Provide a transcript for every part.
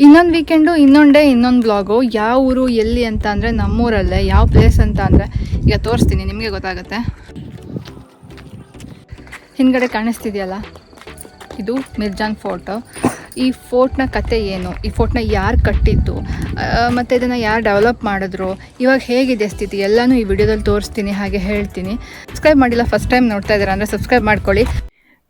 ಇನ್ನೊಂದು ವೀಕೆಂಡು ಇನ್ನೊಂದು ಡೇ ಇನ್ನೊಂದು ಬ್ಲಾಗು. ಯಾವ ಊರು ಎಲ್ಲಿ ಅಂತ ಅಂದರೆ ನಮ್ಮೂರಲ್ಲೇ. ಯಾವ ಪ್ಲೇಸ್ ಅಂತ ಅಂದರೆ ಈಗ ತೋರಿಸ್ತೀನಿ, ನಿಮಗೆ ಗೊತ್ತಾಗುತ್ತೆ. ಹಿಂದ್ಗಡೆ ಕಾಣಿಸ್ತಿದೆಯಲ್ಲ, ಇದು ಮಿರ್ಜಾನ್ ಫೋರ್ಟು. ಈ ಫೋರ್ಟ್ನ ಕತೆ ಏನು, ಈ ಫೋರ್ಟ್ನ ಯಾರು ಕಟ್ಟಿದ್ದು, ಮತ್ತು ಇದನ್ನು ಯಾರು ಡೆವಲಪ್ ಮಾಡಿದ್ರು, ಇವಾಗ ಹೇಗಿದೆ ಸ್ಥಿತಿ, ಎಲ್ಲನೂ ಈ ವಿಡಿಯೋದಲ್ಲಿ ತೋರಿಸ್ತೀನಿ, ಹಾಗೆ ಹೇಳ್ತೀನಿ. ಸಬ್ಸ್ಕ್ರೈಬ್ ಮಾಡಿಲ್ಲ, ಫಸ್ಟ್ ಟೈಮ್ ನೋಡ್ತಾ ಇದ್ದೀರಾ ಅಂದರೆ ಸಬ್ಸ್ಕ್ರೈಬ್ ಮಾಡ್ಕೊಳ್ಳಿ.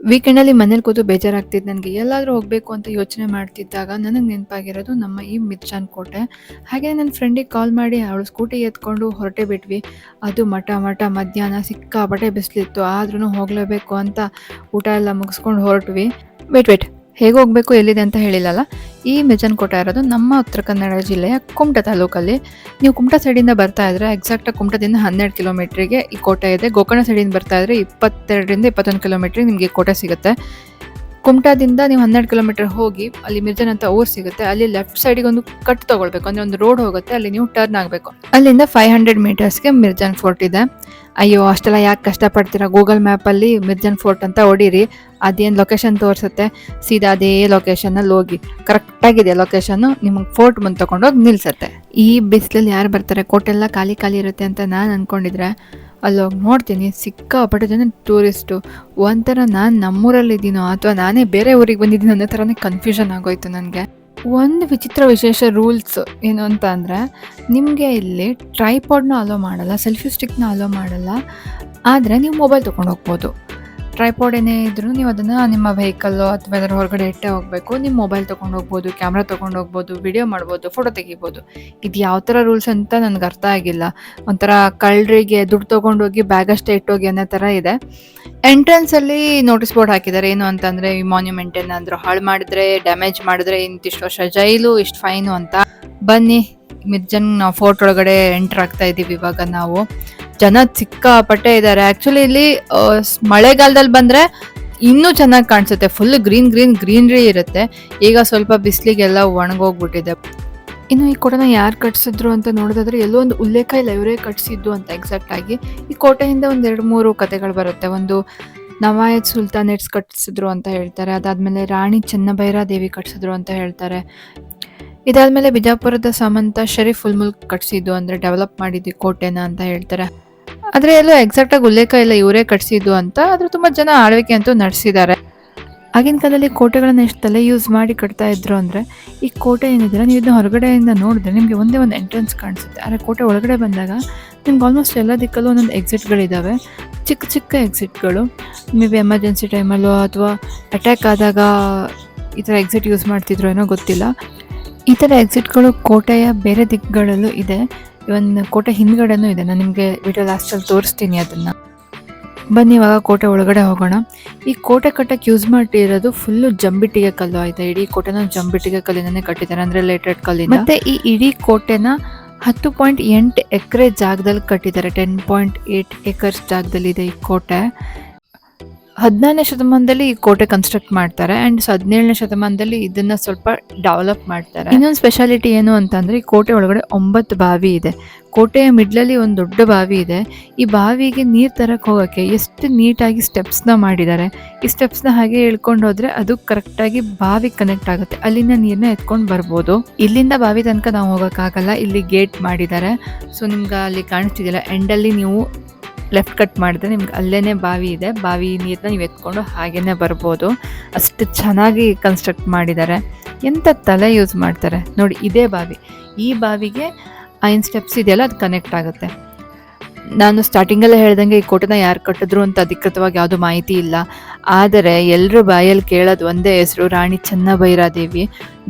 ವೀಕೆಂಡಲ್ಲಿ ಮನೇಲಿ ಕೂತು ಬೇಜಾರಾಗ್ತಿದ್ದು ನನಗೆ. ಎಲ್ಲಾದರೂ ಹೋಗಬೇಕು ಅಂತ ಯೋಚನೆ ಮಾಡ್ತಿದ್ದಾಗ ನನಗೆ ನೆನಪಾಗಿರೋದು ನಮ್ಮ ಈ ಮಿರ್ಜಾನ್ ಕೋಟೆ. ಹಾಗೆ ನನ್ನ ಫ್ರೆಂಡಿಗೆ ಕಾಲ್ ಮಾಡಿ ಅವಳು ಸ್ಕೂಟಿ ಎತ್ಕೊಂಡು ಹೊರಟೆ ಬಿಟ್ವಿ. ಅದು ಮಧ್ಯಾಹ್ನ ಸಿಕ್ಕಾಪಟ್ಟೆ ಬಿಸಿಲಿತ್ತು, ಆದ್ರೂ ಹೋಗಲೇಬೇಕು ಅಂತ ಊಟ ಎಲ್ಲ ಮುಗಿಸ್ಕೊಂಡು ಹೊರಟ್ವಿ. ವೇಟ್ ಹೇಗೆ ಹೋಗಬೇಕು, ಎಲ್ಲಿದೆ ಅಂತ ಹೇಳಿಲ್ಲಲ್ಲ. ಈ ಮಿರ್ಜಾನ್ ಕೋಟೆ ಇರೋದು ನಮ್ಮ ಉತ್ತರ ಕನ್ನಡ ಜಿಲ್ಲೆಯ ಕುಮಟಾ ತಾಲೂಕಲ್ಲಿ. ನೀವು ಕುಮಟಾ ಸೈಡಿಂದ ಬರ್ತಾ ಇದ್ರೆ ಎಕ್ಸಾಕ್ಟಾಗಿ ಕುಮಟಾದಿಂದ 12 ಕಿಲೋಮೀಟ್ರಿಗೆ ಈ ಕೋಟೆ ಇದೆ. ಗೋಕರ್ಣ ಸೈಡಿಂದ ಬರ್ತಾ ಇದ್ರೆ 22ರಿಂದ 21 ಕಿಲೋಮೀಟ್ರಿಗೆ ನಿಮಗೆ ಕೋಟೆ ಸಿಗುತ್ತೆ. ಕುಮಟಾದಿಂದ ನೀವು 12 ಕಿಲೋಮೀಟರ್ ಹೋಗಿ ಅಲ್ಲಿ ಮಿರ್ಜಾನ್ ಅಂತ ಊರು ಸಿಗುತ್ತೆ. ಅಲ್ಲಿ ಲೆಫ್ಟ್ ಸೈಡಿಗೆ ಒಂದು ಕಟ್ ತಗೊಳ್ಬೇಕು, ಅಂದರೆ ಒಂದು ರೋಡ್ ಹೋಗುತ್ತೆ, ಅಲ್ಲಿ ನೀವು ಟರ್ನ್ ಆಗಬೇಕು. ಅಲ್ಲಿಂದ 500 ಮೀಟರ್ಸ್ಗೆ ಮಿರ್ಜಾನ್ ಫೋರ್ಟ್ ಇದೆ. ಅಯ್ಯೋ ಅಷ್ಟೆಲ್ಲ ಯಾಕೆ ಕಷ್ಟಪಡ್ತೀರಾ, ಗೂಗಲ್ ಮ್ಯಾಪಲ್ಲಿ ಮಿರ್ಜಾನ್ ಫೋರ್ಟ್ ಅಂತ ಹೊಡೀರಿ, ಅದೇನು ಲೊಕೇಶನ್ ತೋರಿಸುತ್ತೆ, ಸೀದಾ ಅದೇ ಲೊಕೇಶನಲ್ಲಿ ಹೋಗಿ. ಕರೆಕ್ಟಾಗಿದೆ ಲೊಕೇಶನ್ನು, ನಿಮಗೆ ಫೋರ್ಟ್ ಮುಂದೆ ತೊಗೊಂಡೋಗಿ ನಿಲ್ಸುತ್ತೆ. ಈ ಬಿಸಿಲಲ್ಲಿ ಯಾರು ಬರ್ತಾರೆ, ಕೋಟೆಲ್ಲ ಖಾಲಿ ಇರುತ್ತೆ ಅಂತ ನಾನು ಅಂದ್ಕೊಂಡಿದ್ರೆ ಅಲ್ಲೋಗಿ ನೋಡ್ತೀನಿ ಸಿಕ್ಕಾಪಟ್ಟೆ ಜನ ಟೂರಿಸ್ಟು. ಒಂಥರ ನಾನು ನಮ್ಮೂರಲ್ಲಿದ್ದೀನೋ ಅಥವಾ ನಾನೇ ಬೇರೆ ಊರಿಗೆ ಬಂದಿದ್ದೀನಿ ಅನ್ನೋ ಥರನೇ ಕನ್ಫ್ಯೂಷನ್ ಆಗೋಯ್ತು ನನಗೆ. ಒಂದು ವಿಚಿತ್ರ ವಿಶೇಷ ರೂಲ್ಸ್ ಏನು ಅಂತ ಅಂದರೆ, ನಿಮಗೆ ಇಲ್ಲಿ ಟ್ರೈಪಾಡ್ನ ಅಲೋ ಮಾಡಲ್ಲ, ಸೆಲ್ಫಿ ಸ್ಟಿಕ್ನ ಅಲೋ ಮಾಡಲ್ಲ, ಆದರೆ ನೀವು ಮೊಬೈಲ್ ತೊಗೊಂಡು ಹೋಗ್ಬೋದು. ಟ್ರೈಪಾಡ್ ಏನೇ ಇದ್ರೂ ನೀವು ಅದನ್ನು ನಿಮ್ಮ ವೆಹಿಕಲ್ಲು ಅಥವಾ ಅದರ ಹೊರಗಡೆ ಇಟ್ಟೇ ಹೋಗಬೇಕು. ನಿಮ್ಮ ಮೊಬೈಲ್ ತೊಗೊಂಡು ಹೋಗ್ಬೋದು, ಕ್ಯಾಮ್ರಾ ತೊಗೊಂಡು ಹೋಗ್ಬೋದು, ವಿಡಿಯೋ ಮಾಡ್ಬೋದು, ಫೋಟೋ ತೆಗಿಬೋದು. ಇದು ಯಾವ ಥರ ರೂಲ್ಸ್ ಅಂತ ನನಗೆ ಅರ್ಥ ಆಗಿಲ್ಲ. ಒಂಥರ ಕಳ್ಳರಿಗೆ ದುಡ್ಡು ತೊಗೊಂಡೋಗಿ ಬ್ಯಾಗಷ್ಟೇ ಇಟ್ಟೋಗಿ ಅನ್ನೋ ಥರ ಇದೆ. ಎಂಟ್ರೆನ್ಸಲ್ಲಿ ನೋಟಿಸ್ ಬೋರ್ಡ್ ಹಾಕಿದ್ದಾರೆ. ಏನು ಅಂತಂದರೆ, ಈ ಮಾನ್ಯುಮೆಂಟ್ ಏನಾದರೂ ಹಾಳು ಮಾಡಿದ್ರೆ, ಡ್ಯಾಮೇಜ್ ಮಾಡಿದ್ರೆ ಇಂತಿಷ್ಟು ವರ್ಷ ಜೈಲು, ಇಷ್ಟು ಫೈನು ಅಂತ. ಬನ್ನಿ, ಮಿರ್ಜಾನ್ ಫೋರ್ಟ್ ಒಳಗಡೆ ಎಂಟ್ರ್ ಆಗ್ತಾ ಇದ್ದೀವಿ ಇವಾಗ ನಾವು. ಜನ ಸಿಕ್ಕಾಪಟ್ಟೆ ಇದ್ದಾರೆ. ಆ್ಯಕ್ಚುಲಿ ಇಲ್ಲಿ ಮಳೆಗಾಲದಲ್ಲಿ ಬಂದರೆ ಇನ್ನೂ ಚೆನ್ನಾಗಿ ಕಾಣಿಸುತ್ತೆ, ಫುಲ್ ಗ್ರೀನ್ರಿ ಇರುತ್ತೆ. ಈಗ ಸ್ವಲ್ಪ ಬಿಸಿಲಿಗೆಲ್ಲ ಒಣಗೋಗ್ಬಿಟ್ಟಿದೆ. ಇನ್ನು ಈ ಕೋಟೆನ ಯಾರು ಕಟ್ಸಿದ್ರು ಅಂತ ನೋಡೋದಾದ್ರೆ ಎಲ್ಲೋ ಒಂದು ಉಲ್ಲೇಖ ಇಲ್ಲ ಇವರೇ ಕಟ್ಸಿದ್ದು ಅಂತ ಎಕ್ಸಾಕ್ಟಾಗಿ. ಈ ಕೋಟೆಯಿಂದ ಒಂದು 2-3 ಕಥೆಗಳು ಬರುತ್ತೆ. ಒಂದು ನವಾಯತ್ ಸುಲ್ತಾನೇಟ್ಸ್ ಕಟ್ಸಿದ್ರು ಅಂತ ಹೇಳ್ತಾರೆ, ಅದಾದಮೇಲೆ ರಾಣಿ ಚೆನ್ನಭೈರಾದೇವಿ ಕಟ್ಸಿದ್ರು ಅಂತ ಹೇಳ್ತಾರೆ, ಇದಾದಮೇಲೆ ಬಿಜಾಪುರದ ಸಾಮಂತ ಶರೀಫ್ ಉಲ್ ಮುಲ್ಕ್ ಕಟ್ಸಿದ್ದು, ಅಂದರೆ ಡೆವಲಪ್ ಮಾಡಿದ್ದು ಕೋಟೆನ ಅಂತ ಹೇಳ್ತಾರೆ. ಆದರೆ ಎಲ್ಲೋ ಎಕ್ಸಾಕ್ಟಾಗಿ ಉಲ್ಲೇಖ ಇಲ್ಲ ಇವರೇ ಕಟ್ಸಿದ್ದು ಅಂತ. ಆದರೆ ತುಂಬ ಜನ ಆಳ್ವಿಕೆ ಅಂತೂ ನಡೆಸಿದ್ದಾರೆ. ಆಗಿನ ಕಾಲದಲ್ಲಿ ಕೋಟೆಗಳನ್ನ ಎಷ್ಟು ತಲೆ ಯೂಸ್ ಮಾಡಿ ಕಟ್ತಾ ಇದ್ರು ಅಂದರೆ, ಈ ಕೋಟೆ ಏನಿದ್ರೆ ನೀವು ಇದನ್ನ ಹೊರಗಡೆಯಿಂದ ನೋಡಿದ್ರೆ ನಿಮಗೆ ಒಂದೇ ಒಂದು ಎಂಟ್ರೆನ್ಸ್ ಕಾಣಿಸುತ್ತೆ. ಆದರೆ ಕೋಟೆ ಒಳಗಡೆ ಬಂದಾಗ ನಿಮ್ಗೆ ಆಲ್ಮೋಸ್ಟ್ ಎಲ್ಲ ದಿಕ್ಕಲ್ಲೂ ಒಂದೊಂದು ಎಕ್ಸಿಟ್ಗಳಿದ್ದಾವೆ, ಚಿಕ್ಕ ಎಕ್ಸಿಟ್ಗಳು. ಮೇ ಬಿ ಎಮರ್ಜೆನ್ಸಿ ಟೈಮಲ್ಲೋ ಅಥವಾ ಅಟ್ಯಾಕ್ ಆದಾಗ ಈ ಥರ ಎಕ್ಸಿಟ್ ಯೂಸ್ ಮಾಡ್ತಿದ್ರು ಏನೋ ಗೊತ್ತಿಲ್ಲ. ಈ ಥರ ಎಕ್ಸಿಟ್ಗಳು ಕೋಟೆಯ ಬೇರೆ ದಿಕ್ಕುಗಳಲ್ಲೂ ಇದೆ. ಇವನ್ ಕೋಟೆ ಹಿಂದ್ಗಡೆನೂ ಇದೆ. ನಾನು ನಿಮಗೆ ವಿಡಿಯೋ ಲಾಸ್ಟಲ್ಲಿ ತೋರಿಸ್ತೀನಿ ಅದನ್ನು. ಬನ್ನಿ ಇವಾಗ ಕೋಟೆ ಒಳಗಡೆ ಹೋಗೋಣ. ಈ ಕೋಟೆ ಕಟ್ಟಕ್ಕೆ ಯೂಸ್ ಮಾಡಿರೋದು ಫುಲ್ಲು ಜಂಬಿಟ್ಟಿಗೆ ಕಲ್ಲು ಆಯಿತಾ. ಇಡೀ ಕೋಟೆನ ಜಂಬಿಟ್ಟಿಗೆ ಕಲ್ಲಿನೇ ಕಟ್ಟಿದ್ದಾರೆ, ಅಂದರೆ ಲೇಟೆಡ್ ಕಲ್ಲಿನ. ಮತ್ತು ಈ ಇಡೀ ಕೋಟೆನ 10.8 ಎಕರೆ ಜಾಗದಲ್ಲಿ ಕಟ್ಟಿದ್ದಾರೆ. 10.8 ಏಕರ್ಸ್ ಜಾಗದಲ್ಲಿ ಇದೆ ಈ ಕೋಟೆ. 14ನೇ ಶತಮಾನದಲ್ಲಿ ಈ ಕೋಟೆ ಕನ್ಸ್ಟ್ರಕ್ಟ್ ಮಾಡ್ತಾರೆ ಆ್ಯಂಡ್ 17ನೇ ಶತಮಾನದಲ್ಲಿ ಇದನ್ನು ಸ್ವಲ್ಪ ಡೆವಲಪ್ ಮಾಡ್ತಾರೆ. ಇನ್ನೊಂದು ಸ್ಪೆಷಾಲಿಟಿ ಏನು ಅಂತಂದರೆ, ಈ ಕೋಟೆ ಒಳಗಡೆ 9 ಬಾವಿ ಇದೆ. ಕೋಟೆಯ ಮಿಡ್ಲಲ್ಲಿ ಒಂದು ದೊಡ್ಡ ಬಾವಿ ಇದೆ. ಈ ಬಾವಿಗೆ ನೀರು ತರಕ್ಕೆ ಹೋಗೋಕ್ಕೆ ಎಷ್ಟು ನೀಟಾಗಿ ಸ್ಟೆಪ್ಸ್ನ ಮಾಡಿದ್ದಾರೆ. ಈ ಸ್ಟೆಪ್ಸ್ನ ಹಾಗೆ ಇಳ್ಕೊಂಡು ಹೋದರೆ ಅದು ಕರೆಕ್ಟಾಗಿ ಬಾವಿ ಕನೆಕ್ಟ್ ಆಗುತ್ತೆ, ಅಲ್ಲಿಂದ ನೀರನ್ನ ಎತ್ಕೊಂಡು ಬರ್ಬೋದು. ಇಲ್ಲಿಂದ ಬಾವಿ ತನಕ ನಾವು ಹೋಗೋಕ್ಕಾಗಲ್ಲ, ಇಲ್ಲಿ ಗೇಟ್ ಮಾಡಿದ್ದಾರೆ. ಸೊ ನಿಮ್ಗೆ ಅಲ್ಲಿ ಕಾಣಿಸ್ತಿದೆಯಲ್ಲ, ಎಂಡಲ್ಲಿ ನೀವು ಲೆಫ್ಟ್ ಕಟ್ ಮಾಡಿದ್ರೆ ನಿಮ್ಗೆ ಅಲ್ಲೇ ಬಾವಿ ಇದೆ. ಬಾವಿ ನೀರನ್ನ ನೀವು ಎತ್ಕೊಂಡು ಹಾಗೇ ಬರ್ಬೋದು. ಅಷ್ಟು ಚೆನ್ನಾಗಿ ಕನ್ಸ್ಟ್ರಕ್ಟ್ ಮಾಡಿದ್ದಾರೆ. ಎಂಥ ತಲೆ ಯೂಸ್ ಮಾಡ್ತಾರೆ ನೋಡಿ. ಇದೇ ಬಾವಿ, ಈ ಬಾವಿಗೆ 5 ಸ್ಟೆಪ್ಸ್ ಇದೆಯಲ್ಲ, ಅದು ಕನೆಕ್ಟ್ ಆಗುತ್ತೆ. ನಾನು ಸ್ಟಾರ್ಟಿಂಗಲ್ಲೇ ಹೇಳ್ದಂಗೆ ಈ ಕೋಟೆನ ಯಾರು ಕಟ್ಟಿದ್ರು ಅಂತ ಅಧಿಕೃತವಾಗಿ ಯಾವುದೂ ಮಾಹಿತಿ ಇಲ್ಲ. ಆದರೆ ಎಲ್ಲರೂ ಬಾಯಲ್ಲಿ ಕೇಳೋದು ಒಂದೇ ಹೆಸರು, ರಾಣಿ ಚೆನ್ನಭೈರಾದೇವಿ.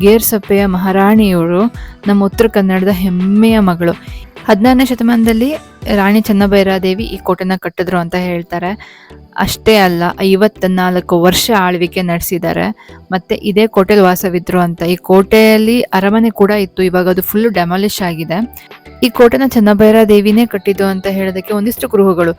ಗೇರ್ಸಪ್ಪೆಯ ಮಹಾರಾಣಿಯವರು ನಮ್ಮ ಉತ್ತರ ಕನ್ನಡದ ಹೆಮ್ಮೆಯ ಮಗಳು. 16ನೇ ಶತಮಾನದಲ್ಲಿ ರಾಣಿ ಚೆನ್ನಭೈರಾದೇವಿ ಈ ಕೋಟೆನ ಕಟ್ಟಿದ್ರು ಅಂತ ಹೇಳ್ತಾರೆ. ಅಷ್ಟೇ ಅಲ್ಲ, 54 ವರ್ಷ ಆಳ್ವಿಕೆ ನಡೆಸಿದ್ದಾರೆ. ಮತ್ತು ಇದೇ ಕೋಟೆಯಲ್ಲಿ ವಾಸವಿದ್ರು ಅಂತ. ಈ ಕೋಟೆಯಲ್ಲಿ ಅರಮನೆ ಕೂಡ ಇತ್ತು, ಇವಾಗ ಅದು ಫುಲ್ಲು ಡೆಮಾಲಿಷ್ ಆಗಿದೆ. ಈ ಕೋಟೆನ ಚೆನ್ನಭೈರಾದೇವಿನೇ ಕಟ್ಟಿದ್ದು ಅಂತ ಹೇಳೋದಕ್ಕೆ ಒಂದಿಷ್ಟು ಕುರುಹುಗಳು.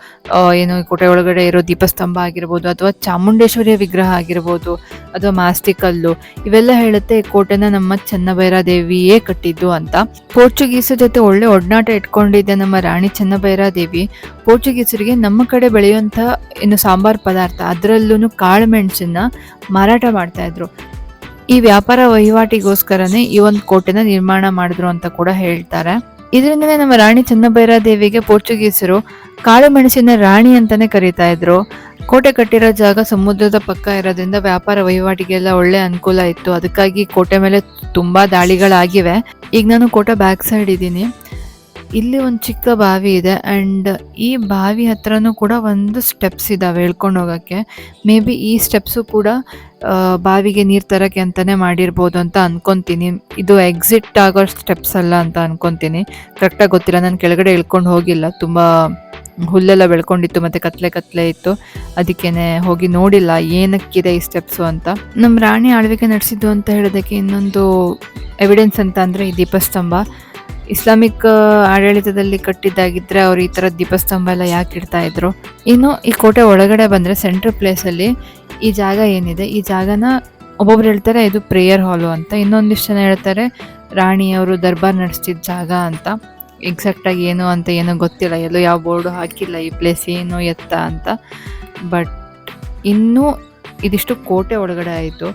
ಏನು, ಈ ಕೋಟೆ ಒಳಗಡೆ ಇರೋ ದೀಪಸ್ತಂಭ ಆಗಿರ್ಬೋದು, ಅಥವಾ ಚಾಮುಂಡೇಶ್ವರಿಯ ವಿಗ್ರಹ ಆಗಿರ್ಬೋದು, ಅಥವಾ ಮಾಸ್ತಿಕಲ್ಲು, ಇವೆಲ್ಲ ಹೇಳುತ್ತೆ ಈ ಕೋಟೆನ ನಮ್ಮ ಚೆನ್ನಭೈರಾದೇವಿಯೇ ಕಟ್ಟಿದ್ದು ಅಂತ. ಪೋರ್ಚುಗೀಸರ ಜೊತೆ ಒಳ್ಳೆ ಒಡನಾಟ ಇಟ್ಕೊಂಡಿದ್ದ ನಮ್ಮ ರಾಣಿ ಚೆನ್ನಭೈರಾದೇವಿ ಪೋರ್ಚುಗೀಸರಿಗೆ ನಮ್ಮ ಕಡೆ ಬೆಳೆಯುವಂಥ ಏನು ಸಾಂಬಾರು ಪದಾರ್ಥ, ಅದರಲ್ಲೂ ಕಾಳು ಮೆಣಸನ್ನ ಮಾರಾಟ ಮಾಡ್ತಾಯಿದ್ರು. ಈ ವ್ಯಾಪಾರ ವಹಿವಾಟಿಗೋಸ್ಕರನೇ ಈ ಒಂದು ಕೋಟೆನ ನಿರ್ಮಾಣ ಮಾಡಿದ್ರು ಅಂತ ಕೂಡ ಹೇಳ್ತಾರೆ. ಇದರಿಂದನೇ ನಮ್ಮ ರಾಣಿ ಚೆನ್ನಭೈರಾದೇವಿಗೆ ಪೋರ್ಚುಗೀಸರು ಕಾಳು ಮೆಣಸಿನ ರಾಣಿ ಅಂತಾನೆ ಕರೀತಾ ಇದ್ರು. ಕೋಟೆ ಕಟ್ಟಿರೋ ಜಾಗ ಸಮುದ್ರದ ಪಕ್ಕ ಇರೋದ್ರಿಂದ ವ್ಯಾಪಾರ ವಹಿವಾಟಿಗೆಲ್ಲ ಒಳ್ಳೆ ಅನುಕೂಲ ಇತ್ತು. ಅದಕ್ಕಾಗಿ ಕೋಟೆ ಮೇಲೆ ತುಂಬಾ ದಾಳಿಗಳಾಗಿವೆ. ಈಗ ನಾನು ಕೋಟೆ ಬ್ಯಾಕ್ ಸೈಡ್ ಇದ್ದೀನಿ. ಇಲ್ಲಿ ಒಂದು ಚಿಕ್ಕ ಬಾವಿ ಇದೆ ಆ್ಯಂಡ್ ಈ ಬಾವಿ ಹತ್ರನೂ ಕೂಡ ಒಂದು ಸ್ಟೆಪ್ಸ್ ಇದ್ದಾವೆ ಇಳ್ಕೊಂಡು ಹೋಗೋಕ್ಕೆ. ಮೇ ಬಿ ಈ ಸ್ಟೆಪ್ಸು ಕೂಡ ಬಾವಿಗೆ ನೀರು ತರೋಕ್ಕೆ ಅಂತಲೇ ಮಾಡಿರ್ಬೋದು ಅಂತ ಅನ್ಕೊತೀನಿ. ಇದು ಎಕ್ಸಿಟ್ ಆಗೋ ಸ್ಟೆಪ್ಸ್ ಅಲ್ಲ ಅಂತ ಅನ್ಕೊತೀನಿ. ಕರೆಕ್ಟಾಗಿ ಗೊತ್ತಿಲ್ಲ, ನಾನು ಕೆಳಗಡೆ ಇಳ್ಕೊಂಡು ಹೋಗಿಲ್ಲ. ತುಂಬ ಹುಲ್ಲೆಲ್ಲ ಬೆಳ್ಕೊಂಡಿತ್ತು ಮತ್ತು ಕತ್ಲೆ ಇತ್ತು. ಅದಕ್ಕೇ ಹೋಗಿ ನೋಡಿಲ್ಲ ಏನಕ್ಕಿದೆ ಈ ಸ್ಟೆಪ್ಸು ಅಂತ. ನಮ್ಮ ರಾಣಿ ಆಳ್ವಿಕೆ ನಡೆಸಿದ್ದು ಅಂತ ಹೇಳೋದಕ್ಕೆ ಇನ್ನೊಂದು ಎವಿಡೆನ್ಸ್ ಅಂತ ಅಂದರೆ ಈ ದೀಪಸ್ತಂಭ. ಇಸ್ಲಾಮಿಕ್ ಆಡಳಿತದಲ್ಲಿ ಕಟ್ಟಿದ್ದಾಗಿದ್ದರೆ ಅವ್ರು ಈ ಥರ ದೀಪಸ್ತಂಭ ಎಲ್ಲ ಯಾಕೆ ಇಡ್ತಾ ಇದ್ರು. ಇನ್ನು ಈ ಕೋಟೆ ಒಳಗಡೆ ಬಂದರೆ ಸೆಂಟ್ರಲ್ ಪ್ಲೇಸಲ್ಲಿ ಈ ಜಾಗ ಏನಿದೆ, ಈ ಜಾಗನ ಒಬ್ಬೊಬ್ರು ಹೇಳ್ತಾರೆ ಇದು ಪ್ರೇಯರ್ ಹಾಲು ಅಂತ, ಇನ್ನೊಂದಿಷ್ಟು ಜನ ಹೇಳ್ತಾರೆ ರಾಣಿಯವರು ದರ್ಬಾರ್ ನಡೆಸ್ತಿದ್ದ ಜಾಗ ಅಂತ. ಎಕ್ಸಾಕ್ಟಾಗಿ ಏನು ಅಂತ ಏನೋ ಗೊತ್ತಿಲ್ಲ, ಎಲ್ಲೋ ಯಾವ ಬೋರ್ಡು ಹಾಕಿಲ್ಲ ಈ ಪ್ಲೇಸ್ ಏನು ಎತ್ತ ಅಂತ. ಬಟ್ ಇನ್ನೂ ಇದಿಷ್ಟು ಕೋಟೆ ಒಳಗಡೆ ಆಯಿತು.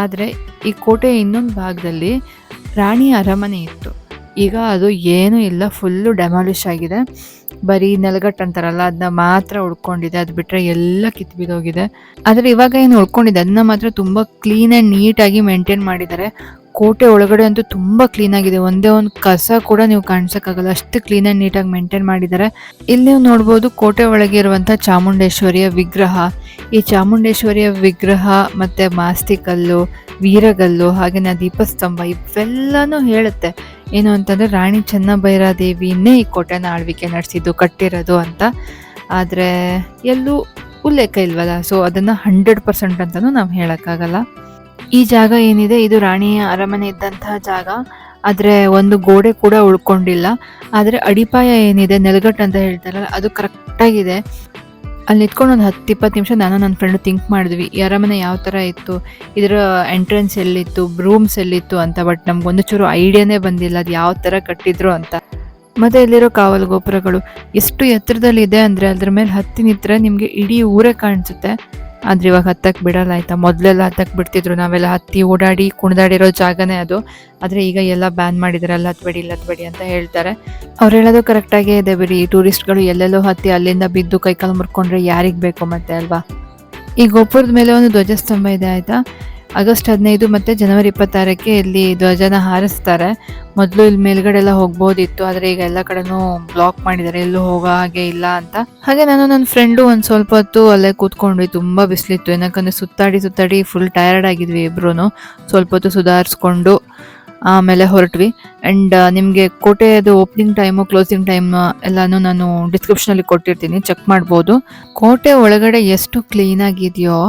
ಆದರೆ ಈ ಕೋಟೆ ಇನ್ನೊಂದು ಭಾಗದಲ್ಲಿ ರಾಣಿಯ ಅರಮನೆ ಇತ್ತು. ಈಗ ಅದು ಏನೂ ಇಲ್ಲ, ಫುಲ್ಲು ಡೆಮಾಲಿಷ್ ಆಗಿದೆ. ಬರೀ ನೆಲಗಟ್ಟು ಅಂತಾರಲ್ಲ ಅದನ್ನ ಮಾತ್ರ ಉಳ್ಕೊಂಡಿದೆ. ಅದು ಬಿಟ್ಟರೆ ಎಲ್ಲ ಕಿತ್ತು ಬಿದ್ದೋಗಿದೆ. ಆದರೆ ಇವಾಗ ಏನು ಉಳ್ಕೊಂಡಿದೆ ಅದನ್ನ ಮಾತ್ರ ತುಂಬ ಕ್ಲೀನ್ ಆ್ಯಂಡ್ ನೀಟಾಗಿ ಮೇಂಟೈನ್ ಮಾಡಿದ್ದಾರೆ. ಕೋಟೆ ಒಳಗಡೆ ಅಂತೂ ತುಂಬ ಕ್ಲೀನಾಗಿದೆ. ಒಂದೇ ಒಂದು ಕಸ ಕೂಡ ನೀವು ಕಾಣಿಸೋಕ್ಕಾಗಲ್ಲ, ಅಷ್ಟು ಕ್ಲೀನ್ ಆ್ಯಂಡ್ ನೀಟಾಗಿ ಮೇಂಟೈನ್ ಮಾಡಿದ್ದಾರೆ. ಇಲ್ಲಿ ನೀವು ನೋಡ್ಬೋದು ಕೋಟೆ ಒಳಗೆ ಇರುವಂಥ ಚಾಮುಂಡೇಶ್ವರಿಯ ವಿಗ್ರಹ. ಈ ಚಾಮುಂಡೇಶ್ವರಿಯ ವಿಗ್ರಹ ಮತ್ತು ಮಾಸ್ತಿಕಲ್ಲು, ವೀರಗಲ್ಲು, ಹಾಗೆಯೇ ದೀಪಸ್ತಂಭ ಇವೆಲ್ಲನೂ ಹೇಳುತ್ತೆ ಏನು ಅಂತಂದರೆ ರಾಣಿ ಚೆನ್ನಭೈರಾದೇವಿನೇ ಈ ಕೋಟೆನ ಆಳ್ವಿಕೆ ನಡೆಸಿದ್ದು, ಕಟ್ಟಿರೋದು ಅಂತ. ಆದರೆ ಎಲ್ಲೂ ಉಲ್ಲೇಖ ಇಲ್ವಲ್ಲ, ಸೊ ಅದನ್ನು 100% ಅಂತಲೂ ನಾವು ಹೇಳೋಕ್ಕಾಗಲ್ಲ. ಈ ಜಾಗ ಏನಿದೆ ಇದು ರಾಣಿಯ ಅರಮನೆ ಇದ್ದಂತಹ ಜಾಗ. ಆದರೆ ಒಂದು ಗೋಡೆ ಕೂಡ ಉಳ್ಕೊಂಡಿಲ್ಲ. ಆದರೆ ಅಡಿಪಾಯ ಏನಿದೆ, ನೆಲಗಟ್ಟು ಅಂತ ಹೇಳ್ತಾರಲ್ಲ, ಅದು ಕರೆಕ್ಟಾಗಿದೆ. ಅಲ್ಲಿ ನಿಂತ್ಕೊಂಡು ಒಂದು 10-20 ನಿಮಿಷ ನಾನು ನನ್ನ ಫ್ರೆಂಡು ಥಿಂಕ್ ಮಾಡಿದ್ವಿ ಈ ಅರಮನೆ ಯಾವ ಥರ ಇತ್ತು, ಇದರ ಎಂಟ್ರೆನ್ಸ್ ಎಲ್ಲಿತ್ತು, ರೂಮ್ಸ್ ಎಲ್ಲಿತ್ತು ಅಂತ. ಬಟ್ ನಮಗೊಂದು ಚೂರು ಐಡಿಯಾನೇ ಬಂದಿಲ್ಲ ಅದು ಯಾವ ಥರ ಕಟ್ಟಿದ್ರು ಅಂತ. ಮತ್ತು ಇಲ್ಲಿರೋ ಕಾವಲು ಗೋಪುರಗಳು ಎಷ್ಟು ಎತ್ತರದಲ್ಲಿದೆ ಅಂದರೆ ಅದ್ರ ಮೇಲೆ ಹತ್ತಿ ನಿಂತರೆ ನಿಮಗೆ ಇಡೀ ಊರೇ ಕಾಣಿಸುತ್ತೆ. ಆದರೆ ಇವಾಗ ಹತ್ತಕ್ಕೆ ಬಿಡಲ್ಲ ಆಯಿತಾ. ಮೊದಲೆಲ್ಲ ಹತ್ತಕ್ಕೆ ಬಿಡ್ತಿದ್ರು, ನಾವೆಲ್ಲ ಹತ್ತಿ ಓಡಾಡಿ ಕುಣಿದಾಡಿರೋ ಜಾಗನೇ ಅದು. ಆದರೆ ಈಗ ಎಲ್ಲ ಬ್ಯಾನ್ ಮಾಡಿದ್ದಾರೆ, ಅಲ್ಲಿ ಹತ್ಬೇಡಿ ಅಂತ ಹೇಳ್ತಾರೆ. ಅವ್ರು ಹೇಳೋದು ಕರೆಕ್ಟಾಗೇ ಇದೆ ಬಿಡಿ. ಟೂರಿಸ್ಟ್ಗಳು ಎಲ್ಲೆಲ್ಲೋ ಹತ್ತಿ ಅಲ್ಲಿಂದ ಬಿದ್ದು ಕೈಕಾಲು ಮುರ್ಕೊಂಡ್ರೆ ಯಾರಿಗೆ ಬೇಕು ಮತ್ತೆ ಅಲ್ವಾ. ಈ ಗೋಪುರದ ಮೇಲೆ ಒಂದು ಧ್ವಜಸ್ತಂಭ ಇದೆ ಆಯಿತಾ. ಆಗಸ್ಟ್ 15 ಮತ್ತು ಜನವರಿ 26ಕ್ಕೆ ಇಲ್ಲಿ ಧ್ವಜನ ಹಾರಿಸ್ತಾರೆ. ಮೊದಲು ಇಲ್ಲಿ ಮೇಲ್ಗಡೆ ಎಲ್ಲ ಹೋಗ್ಬೋದಿತ್ತು, ಆದರೆ ಈಗ ಎಲ್ಲ ಕಡೆನೂ ಬ್ಲಾಕ್ ಮಾಡಿದ್ದಾರೆ, ಎಲ್ಲೂ ಹೋಗೋ ಹಾಗೆ ಇಲ್ಲ ಅಂತ. ಹಾಗೆ ನಾನು ನನ್ನ ಫ್ರೆಂಡು ಒಂದು ಸ್ವಲ್ಪ ಹೊತ್ತು ಅಲ್ಲೇ ಕೂತ್ಕೊಂಡ್ವಿ. ತುಂಬ ಬಿಸಿಲಿತ್ತು, ಏನಕ್ಕಂದರೆ ಸುತ್ತಾಡಿ ಫುಲ್ ಟಯರ್ಡ್ ಆಗಿದ್ವಿ ಇಬ್ರು. ಸ್ವಲ್ಪ ಹೊತ್ತು ಸುಧಾರಿಸ್ಕೊಂಡು ಆಮೇಲೆ ಹೊರಟ್ವಿ. ಆ್ಯಂಡ್ ನಿಮಗೆ ಕೋಟೆಯದು ಓಪನಿಂಗ್ ಟೈಮು ಕ್ಲೋಸಿಂಗ್ ಟೈಮ್ ಎಲ್ಲನೂ ನಾನು ಡಿಸ್ಕ್ರಿಪ್ಷನಲ್ಲಿ ಕೊಟ್ಟಿರ್ತೀನಿ, ಚೆಕ್ ಮಾಡ್ಬೋದು. ಕೋಟೆ ಒಳಗಡೆ ಎಷ್ಟು ಕ್ಲೀನಾಗಿದೆಯೋ,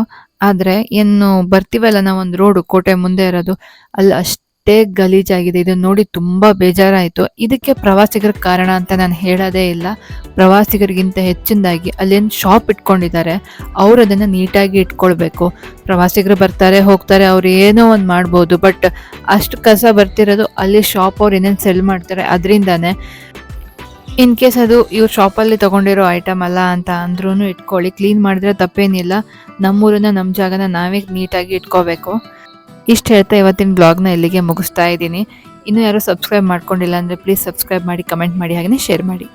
ಆದರೆ ಏನು ಬರ್ತೀವಲ್ಲ ನಾವೊಂದು ರೋಡು ಕೋಟೆ ಮುಂದೆ ಇರೋದು, ಅಲ್ಲಿ ಅಷ್ಟೇ ಗಲೀಜಾಗಿದೆ. ಇದನ್ನು ನೋಡಿ ತುಂಬ ಬೇಜಾರಾಯಿತು. ಇದಕ್ಕೆ ಪ್ರವಾಸಿಗರ ಕಾರಣ ಅಂತ ನಾನು ಹೇಳೋದೇ ಇಲ್ಲ. ಪ್ರವಾಸಿಗರಿಗಿಂತ ಹೆಚ್ಚಿನದಾಗಿ ಅಲ್ಲೇನು ಶಾಪ್ ಇಟ್ಕೊಂಡಿದ್ದಾರೆ, ಅವರು ಅದನ್ನು ನೀಟಾಗಿ ಇಟ್ಕೊಳ್ಬೇಕು. ಪ್ರವಾಸಿಗರು ಬರ್ತಾರೆ ಹೋಗ್ತಾರೆ, ಅವ್ರು ಏನೋ ಒಂದು ಮಾಡ್ಬೋದು. ಬಟ್ ಅಷ್ಟು ಕಸ ಬರ್ತಿರೋದು ಅಲ್ಲಿ ಶಾಪ್ ಅವ್ರು ಏನೇನು ಸೆಲ್ ಮಾಡ್ತಾರೆ ಅದರಿಂದಾನೆ. ಇನ್ ಕೇಸ್ ಅದು ಇವ್ರ ಶಾಪಲ್ಲಿ ತೊಗೊಂಡಿರೋ ಐಟಮ್ ಅಲ್ಲ ಅಂತ ಅಂದ್ರೂ ಇಟ್ಕೊಳ್ಳಿ, ಕ್ಲೀನ್ ಮಾಡಿದ್ರೆ ತಪ್ಪೇನಿಲ್ಲ. ನಮ್ಮೂರನ್ನ ನಮ್ಮ ಜಾಗನ ನಾವೇ ನೀಟಾಗಿ ಇಟ್ಕೋಬೇಕು. ಇಷ್ಟು ಹೇಳ್ತಾ ಇವತ್ತಿನ ಬ್ಲಾಗ್ನ ಇಲ್ಲಿಗೆ ಮುಗಿಸ್ತಾ ಇದ್ದೀನಿ. ಇನ್ನೂ ಯಾರು ಸಬ್ಸ್ಕ್ರೈಬ್ ಮಾಡ್ಕೊಂಡಿಲ್ಲ ಅಂದರೆ ಪ್ಲೀಸ್ ಸಬ್ಸ್ಕ್ರೈಬ್ ಮಾಡಿ, ಕಮೆಂಟ್ ಮಾಡಿ, ಹಾಗೆಯೇ ಶೇರ್ ಮಾಡಿ.